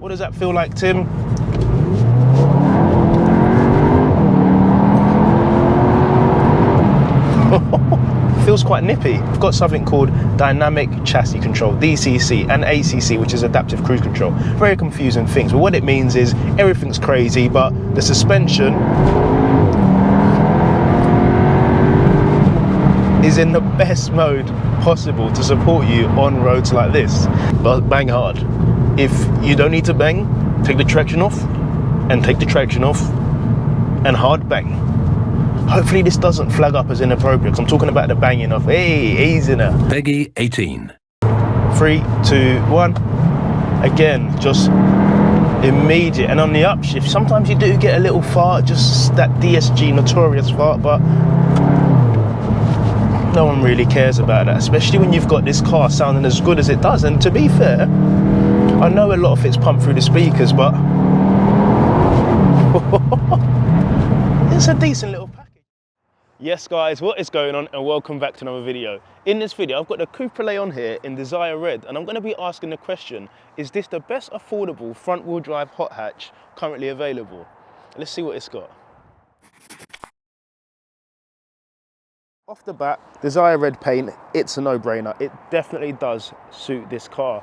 What does that feel like, Tim? Feels quite nippy. We've got something called dynamic chassis control, DCC, and ACC, which is adaptive cruise control. Very confusing things, but what it means is everything's crazy, but the suspension is in the best mode possible to support you on roads like this. But bang hard. If you don't need to bang, take the traction off, and take the traction off, and hard bang. Hopefully this doesn't flag up as inappropriate, because I'm talking about the banging off. Hey, easy now. Peggy 18. 3, 2, 1. Again, just immediate. And on the upshift, sometimes you do get a little fart, just that DSG notorious fart, but no one really cares about that, especially when you've got this car sounding as good as it does. And to be fair, I know a lot of it's pumped through the speakers, but it's a decent little package. Yes guys, what is going on, and welcome back to another video. In this video, I've got the Cupra Leon here in Desire Red, and I'm going to be asking the question, is this the best affordable front wheel drive hot hatch currently available? Let's see what it's got. Off the bat, Desire Red paint, it's a no-brainer. It definitely does suit this car.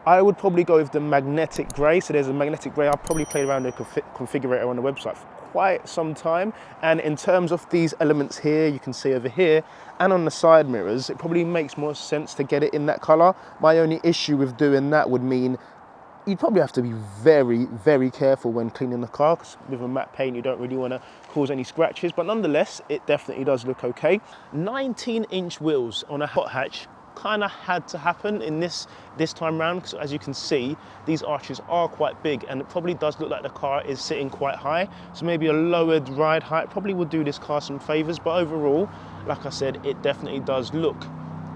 I would probably go with the magnetic grey. So there's a magnetic grey. I've probably played around the configurator on the website for quite some time. And in terms of these elements here, you can see over here, and on the side mirrors, it probably makes more sense to get it in that colour. My only issue with doing that would mean you'd probably have to be very, very careful when cleaning the car, because with a matte paint, you don't really want to cause any scratches. But nonetheless, it definitely does look okay. 19-inch wheels on a hot hatch kind of had to happen in this time round, because as you can see, these arches are quite big, and it probably does look like the car is sitting quite high. So maybe a lowered ride height probably would do this car some favors. But overall, like I said, it definitely does look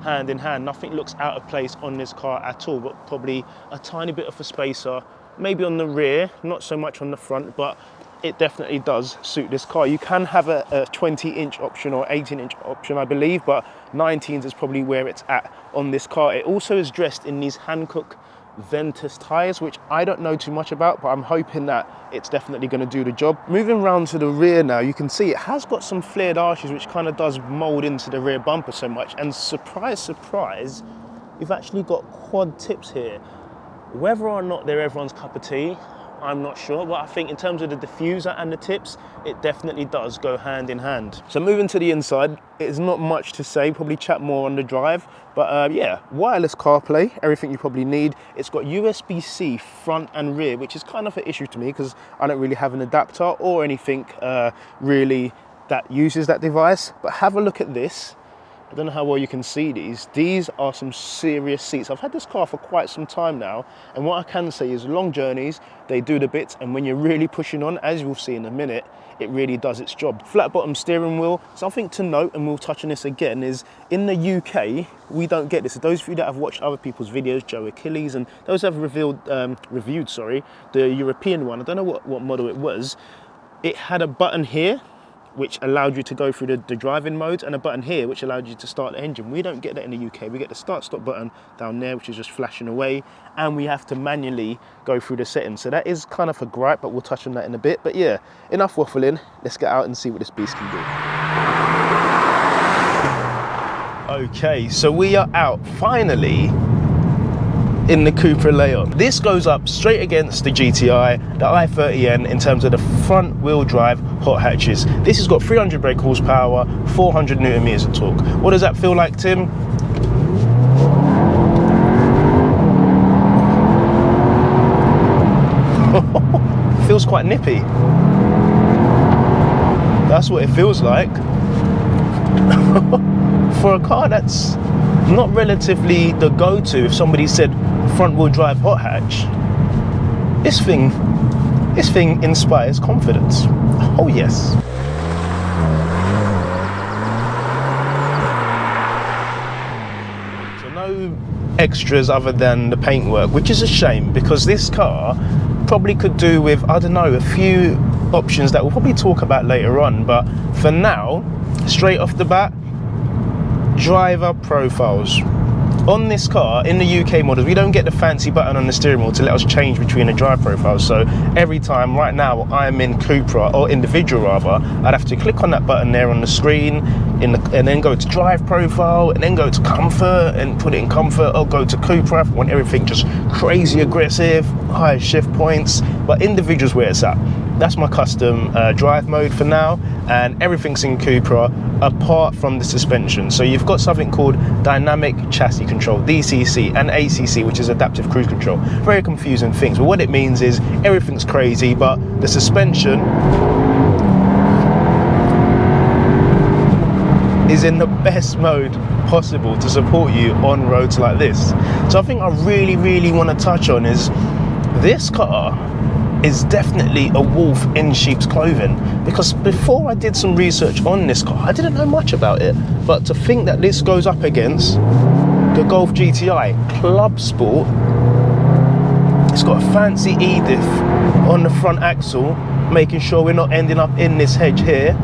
hand in hand. Nothing looks out of place on this car at all, but probably a tiny bit of a spacer, maybe on the rear, not so much on the front, but it definitely does suit this car. You can have a 20-inch option or 18-inch option, I believe, but 19s is probably where it's at on this car. It also is dressed in these Hankook Ventus tyres, which I don't know too much about, but I'm hoping that it's definitely going to do the job. Moving around to the rear now, you can see it has got some flared arches, which kind of does mold into the rear bumper so much. And surprise, surprise, you've actually got quad tips here. Whether or not they're everyone's cup of tea, I'm not sure, but I think in terms of the diffuser and the tips, it definitely does go hand in hand. So moving to the inside, it's not much to say, probably chat more on the drive, but yeah, wireless CarPlay, everything you probably need. It's got USB-C front and rear, which is kind of an issue to me because I don't really have an adapter or anything really that uses that device. But have a look at this. I don't know how well you can see these. These are some serious seats. I've had this car for quite some time now, and what I can say is long journeys, they do the bits, and when you're really pushing on, as you'll see in a minute, it really does its job. Flat bottom steering wheel. Something to note, and we'll touch on this again, is in the UK, we don't get this. So those of you that have watched other people's videos, Joe Achilles, and those have reviewed the European one, I don't know what model it was, it had a button here, which allowed you to go through the driving modes, and a button here which allowed you to start the engine. We don't get that in the UK. We get the start-stop button down there, which is just flashing away, and we have to manually go through the settings. So that is kind of a gripe, but we'll touch on that in a bit. But yeah, enough waffling. Let's get out and see what this beast can do. Okay, so we are out finally in the Cupra Leon. This goes up straight against the GTI, the i30N, in terms of the front wheel drive hot hatches. This has got 300 brake horsepower, 400 Newton meters of torque. What does that feel like, Tim? Feels quite nippy. That's what it feels like. For a car that's not relatively the go-to, if somebody said front wheel drive hot hatch, this thing inspires confidence. Oh yes. So no extras other than the paintwork, which is a shame, because this car probably could do with, I don't know, a few options that we'll probably talk about later on. But for now, straight off the bat, driver profiles. On this car, in the UK models, we don't get the fancy button on the steering wheel to let us change between the drive profiles. So every time, right now, I'm in Cupra, or individual rather, I'd have to click on that button there on the screen, and then go to drive profile, and then go to comfort, and put it in comfort, or go to Cupra if I want everything just crazy aggressive, high shift points. But individual's where it's at. That's my custom drive mode for now, and everything's in Cupra apart from the suspension. So you've got something called dynamic chassis control, DCC, and ACC, which is adaptive cruise control. Very confusing things, but what it means is everything's crazy, but the suspension is in the best mode possible to support you on roads like this. So I think I really want to touch on is this car is definitely a wolf in sheep's clothing, because before I did some research on this car, I didn't know much about it, but to think that this goes up against the Golf GTI Club Sport, it's got a fancy E-diff on the front axle, making sure we're not ending up in this hedge here.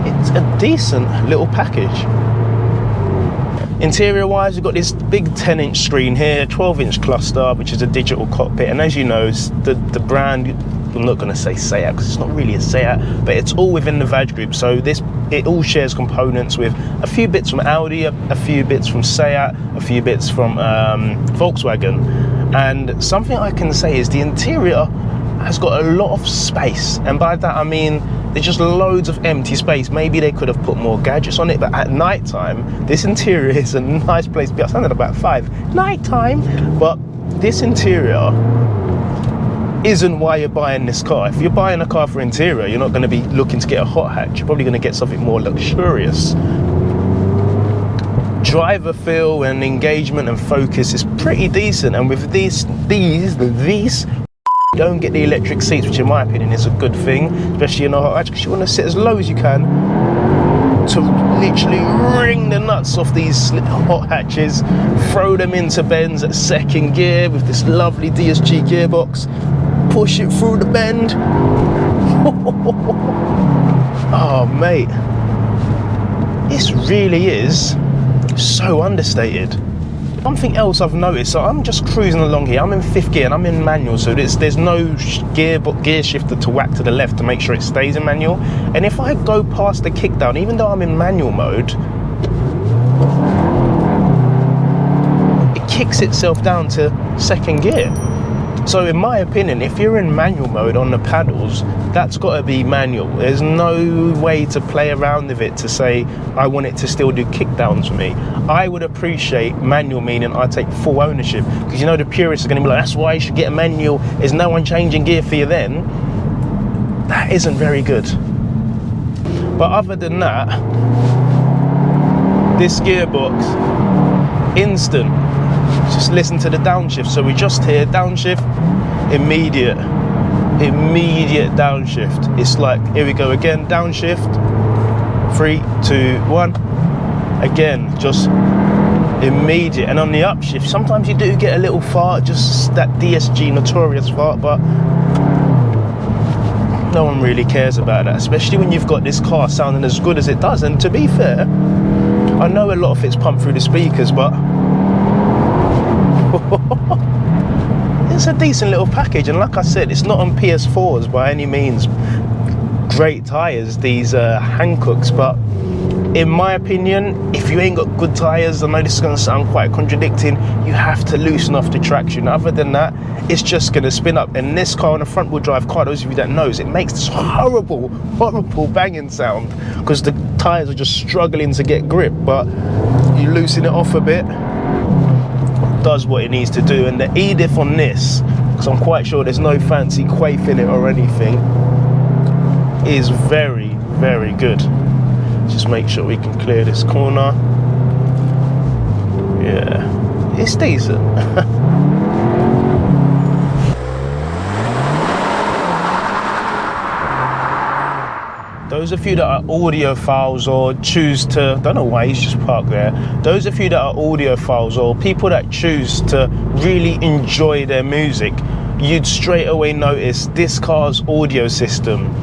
It's a decent little package. Interior wise, we've got this big 10-inch screen here, 12-inch cluster, which is a digital cockpit, and as you know, the brand, I'm not going to say Seat because it's not really a Seat, but it's all within the VW group. So it all shares components with a few bits from Audi, a few bits from Seat, a few bits from Volkswagen. And something I can say is the interior has got a lot of space, and by that I mean there's just loads of empty space. Maybe they could have put more gadgets on it, but at night time, this interior is a nice place to be. I sounded about 5. Night time, but this interior isn't why you're buying this car. If you're buying a car for interior, you're not going to be looking to get a hot hatch. You're probably going to get something more luxurious. Driver feel and engagement and focus is pretty decent, and with these don't get the electric seats, which in my opinion is a good thing, especially in a hot hatch, because you want to sit as low as you can to literally wring the nuts off these hot hatches, throw them into bends at second gear with this lovely DSG gearbox, push it through the bend. Oh mate, this really is so understated. Something else I've noticed, so I'm just cruising along here, I'm in 5th gear and I'm in manual, so there's no gear shifter to whack to the left to make sure it stays in manual. And if I go past the kickdown, even though I'm in manual mode, it kicks itself down to 2nd gear. So in my opinion, if you're in manual mode on the paddles, that's got to be manual. There's no way to play around with it to say, I want it to still do kickdowns for me. I would appreciate manual, meaning I take full ownership. Because you know the purists are going to be like, that's why you should get a manual. There's no one changing gear for you then. That isn't very good. But other than that, this gearbox, instant. Just listen to the downshift. So we just hear downshift, immediate downshift. It's like, here we go again, downshift, 3, 2, 1, again, just immediate. And on the upshift, sometimes you do get a little fart, just that DSG notorious fart, but no one really cares about that, especially when you've got this car sounding as good as it does. And to be fair, I know a lot of it's pumped through the speakers, but it's a decent little package. And like I said, it's not on PS4s by any means. Great tyres, these Hancocks, but in my opinion, if you ain't got good tyres, I know this is going to sound quite contradicting, you have to loosen off the traction. Other than that, it's just going to spin up. And this car, on a front wheel drive car, those of you that knows, it makes this horrible banging sound because the tyres are just struggling to get grip. But you loosen it off a bit, does what it needs to do. And the E-diff on this, because I'm quite sure there's no fancy quaif in it or anything, is very, very good. Just make sure we can clear this corner. Yeah, it's decent. Those of you that are audiophiles or choose to, don't know why he's just parked there. Those of you that are audiophiles or people that choose to really enjoy their music, you'd straight away notice this car's audio system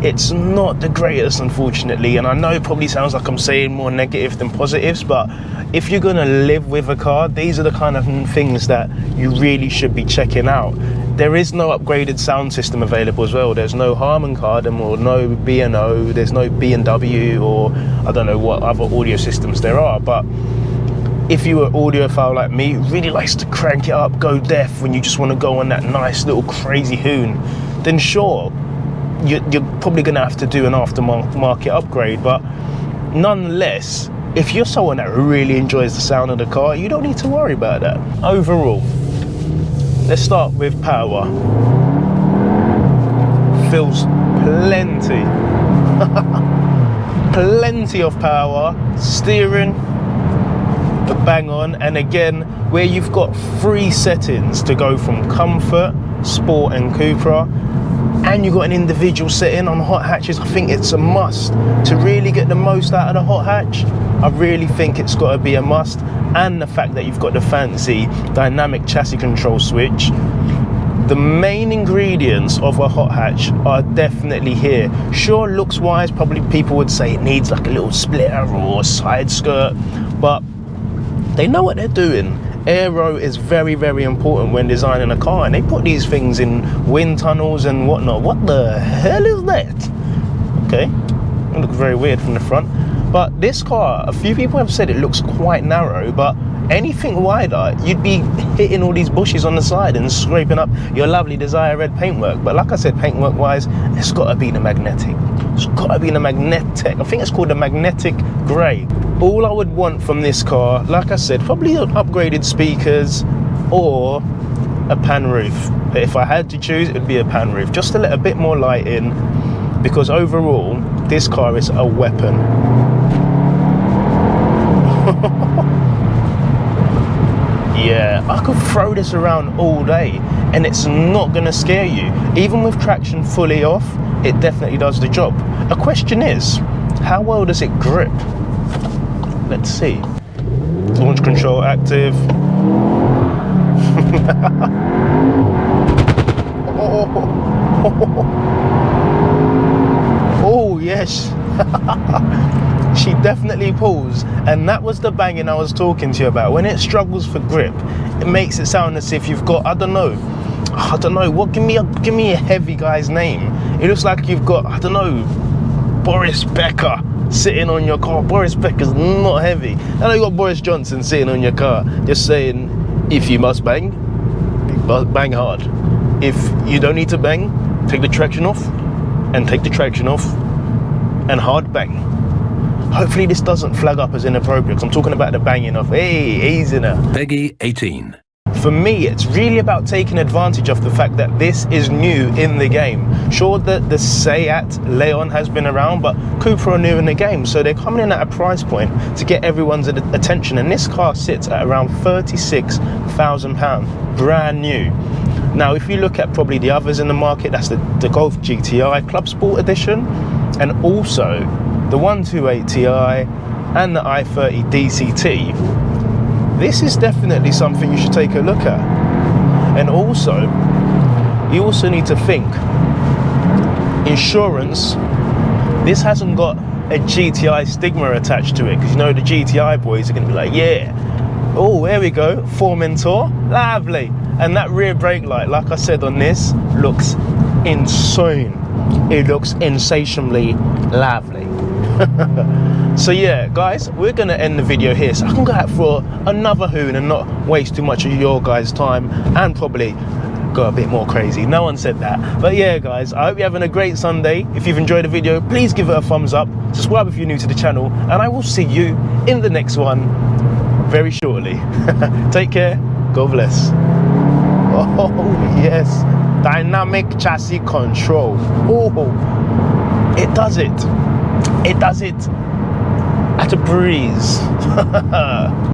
it's not the greatest, unfortunately. And I know it probably sounds like I'm saying more negative than positives, but if you're gonna live with a car, these are the kind of things that you really should be checking out. There is no upgraded sound system available as well. There's no Harman Kardon or no B&O, there's no B&W, or I don't know what other audio systems there are. But if you're an audiophile like me, who really likes to crank it up, go deaf when you just want to go on that nice little crazy hoon, then sure, you're probably going to have to do an aftermarket upgrade. But nonetheless, if you're someone that really enjoys the sound of the car, you don't need to worry about that. Overall, let's start with power. Feels plenty. Plenty of power. Steering, bang on. And again, where you've got 3 settings to go from comfort, sport and Cupra, and you've got an individual setting on hot hatches, I think it's a must. To really get the most out of the hot hatch, I really think it's got to be a must. And the fact that you've got the fancy dynamic chassis control switch. The main ingredients of a hot hatch are definitely here. Sure, looks wise, probably people would say it needs like a little splitter or a side skirt, but they know what they're doing. Aero is very, very important when designing a car, and they put these things in wind tunnels and whatnot. What the hell is that? Okay, it looks very weird from the front. But this car, a few people have said it looks quite narrow, but anything wider, you'd be hitting all these bushes on the side and scraping up your lovely Desire Red paintwork. But like I said, paintwork wise, it's got to be the magnetic. It's got to be the magnetic. I think it's called the magnetic grey. All I would want from this car, like I said, probably upgraded speakers or a pan roof. But if I had to choose, it would be a pan roof, just to let a bit more light in, because overall, this car is a weapon. Yeah, I could throw this around all day and it's not gonna scare you. Even with traction fully off, it definitely does the job. A question is, how well does it grip? Let's see. Launch control active. Oh yes. She definitely pulls, and that was the banging I was talking to you about. When it struggles for grip, it makes it sound as if you've got, I don't know what, give me a heavy guy's name. It looks like you've got, I don't know, Boris Becker sitting on your car. Boris Becker's not heavy. I know you got Boris Johnson sitting on your car, just saying, if you must bang, bang hard. If you don't need to bang, take the traction off, and take the traction off, and hard bang. Hopefully this doesn't flag up as inappropriate, because I'm talking about the banging off. Hey, easy now. Peggy 18. For me, it's really about taking advantage of the fact that this is new in the game. Sure, the Seat Leon has been around, but Cupra are new in the game, so they're coming in at a price point to get everyone's attention, and this car sits at around £36,000, brand new. Now, if you look at probably the others in the market, that's the Golf GTI Club Sport Edition, and also the 128 Ti and the i30 DCT. This is definitely something you should take a look at. And also, you also need to think, insurance, this hasn't got a GTI stigma attached to it, because you know the GTI boys are going to be like, yeah, oh, there we go, Formentor, lovely. And that rear brake light, like I said on this, looks insane. It looks insatiably lovely. So yeah, guys, we're gonna end the video here so I can go out for another hoon and not waste too much of your guys' time, and probably go a bit more crazy. No one said that. But yeah, guys, I hope you're having a great Sunday. If you've enjoyed the video, please give it a thumbs up, subscribe if you're new to the channel, and I will see you in the next one very shortly. Take care, God bless. Oh yes, dynamic chassis control. Oh, it does it. It does it at a breeze.